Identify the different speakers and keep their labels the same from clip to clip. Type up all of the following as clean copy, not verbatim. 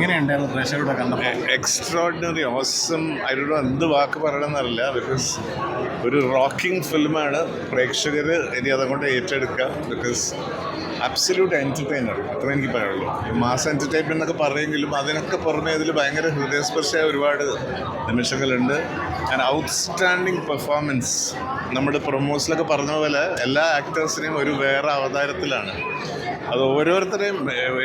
Speaker 1: എങ്ങനെയുണ്ടായിരുന്നു പ്രേക്ഷകരുടെ കണ്ടപ്പോൾ?
Speaker 2: Extraordinary awesome. അതിലൂടെ എന്ത് വാക്ക് പറയണമെന്നറിയില്ല. ബിക്കോസ് ഒരു റോക്കിംഗ് ഫിലിമാണ്. പ്രേക്ഷകർ ഇനി അതുകൊണ്ട് ഏറ്റെടുക്കുക. ബിക്കോസ് അബ്സല്യൂട്ട് എൻ്റർടൈനർ, അത്ര എനിക്ക് പറയുള്ളൂ. മാസ് എൻ്റർടൈൻമെൻ്റ് എന്നൊക്കെ പറയുമെങ്കിലും അതിനൊക്കെ പുറമെ ഇതിൽ ഭയങ്കര ഹൃദയസ്പർശിയായ ഒരുപാട് നിമിഷങ്ങളുണ്ട്. And outstanding performance. നമ്മുടെ പ്രൊമോസിലൊക്കെ പറഞ്ഞ പോലെ എല്ലാ ആക്ടേഴ്സിനെയും ഒരു വേറെ അവതാരത്തിലാണ്. അത് ഓരോരുത്തരെയും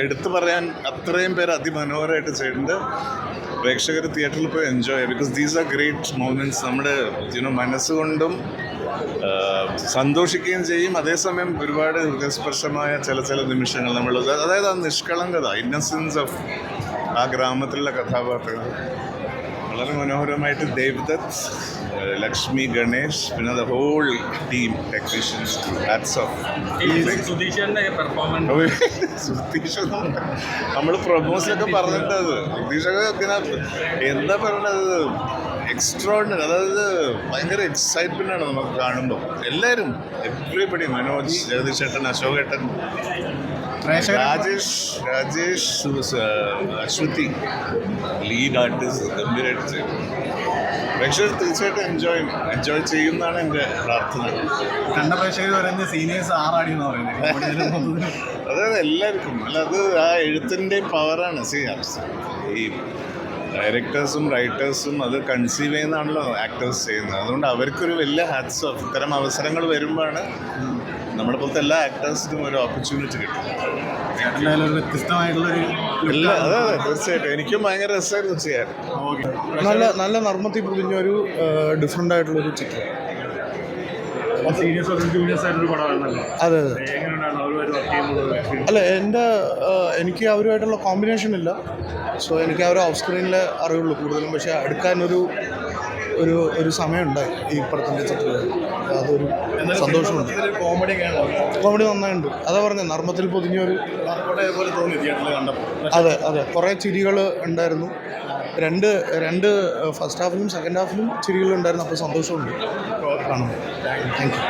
Speaker 2: എടുത്തു പറയാൻ അത്രയും പേര് അതിമനോഹരമായിട്ട് ചെയ്തിട്ടുണ്ട്. പ്രേക്ഷകർ തിയേറ്ററിൽ പോയി എൻജോയ് ചെയ്യുക. Because these are great moments. നമ്മുടെ മനസ്സുകൊണ്ടും സന്തോഷിക്കുകയും ചെയ്യും. അതേസമയം ഒരുപാട് ഹൃദയസ്പർശമായ ചില നിമിഷങ്ങൾ നമ്മൾ, അതായത് ആ നിഷ്കളങ്കത, ഇന്നസെൻസ് ഓഫ് ആ ഗ്രാമത്തിലുള്ള കഥാപാത്രങ്ങൾ വളരെ മനോഹരമായിട്ട് ദേവ്ദത്ത്, ലക്ഷ്മി, ഗണേഷ്, പിന്നെ the whole team technicians, hats off. Sudheesh നമ്മൾ പ്രൊമോസിലൊക്കെ പറഞ്ഞിട്ടത്, സുധീഷൊക്കെ പിന്നെ എന്താ പറയണത്, എക്സ്ട്രോർഡിനറി. അതായത് ഭയങ്കര എക്സൈറ്റ്മെൻ്റ് ആണ് നമുക്ക് കാണുമ്പോൾ. എല്ലാവരും, എവ്രിബഡി, മനോജ്, ജഗദീഷ് ചേട്ടൻ, അശോക് ഏട്ടൻ, രാജേഷ്, അശ്വതി, ലീഡ് ആർട്ടിസ്റ്റ് ഗംഭീരമായിട്ട് ചെയ്യും. പ്രേക്ഷകർ തീർച്ചയായിട്ടും എൻജോയ് ചെയ്യുന്നതാണ് എൻ്റെ പ്രാർത്ഥന.
Speaker 1: കണ്ട പ്രേക്ഷകർ പറയുന്നത് സീനിയേഴ്സ് ആറാടി എന്ന് പറയുന്നത്.
Speaker 2: അതായത് എല്ലാവർക്കും അല്ല, അത് ആ എഴുത്തിൻ്റെയും പവറാണ്. ഈ ഡയറക്ടേഴ്സും റൈറ്റേഴ്സും അത് കൺസീവ് ചെയ്യുന്നതാണല്ലോ ആക്ടേഴ്സ് ചെയ്യുന്നത്. അതുകൊണ്ട് അവർക്കൊരു വലിയ ഹാറ്റ്സ് ഓഫ്. ഇത്തരം അവസരങ്ങൾ വരുമ്പോഴാണ് നമ്മുടെ പോലത്തെ എല്ലാ ആക്ടേഴ്സിനും ഒരു ഓപ്പർച്യൂണിറ്റി കിട്ടും.
Speaker 1: വ്യത്യസ്തമായിട്ടുള്ളൊരു
Speaker 2: അതെ തീർച്ചയായിട്ടും. എനിക്കും ഭയങ്കര രസമായിരുന്നു ചെയ്യാൻ.
Speaker 3: നല്ല നർമ്മത്തിൽ പൊതിഞ്ഞൊരു ഡിഫറെൻ്റ് ആയിട്ടുള്ളൊരു ചിത്രം. അതെ അല്ല, എനിക്ക് അവരുമായിട്ടുള്ള കോമ്പിനേഷൻ ഇല്ല. സോ എനിക്ക് ആ ഒരു ഓഫ് സ്ക്രീനിൽ അറിയുള്ളൂ കൂടുതലും. പക്ഷേ എടുക്കാനൊരു ഒരു സമയമുണ്ടായി ഈ പടത്തിൻ്റെ ചിത്രത്തിൽ. അതൊരു സന്തോഷമുണ്ട്. കോമഡി നന്നായിട്ടുണ്ട്. അതാ പറഞ്ഞത്, നർമ്മത്തിൽ പൊതിഞ്ഞൊരു. അതെ കുറേ ചിരികൾ ഉണ്ടായിരുന്നു. രണ്ട് ഫസ്റ്റ് ഹാഫിലും സെക്കൻഡ് ഹാഫിലും ചിരികളുണ്ടായിരുന്നു. അപ്പോൾ സന്തോഷമുണ്ട് കാണുമ്പോൾ. Thank you.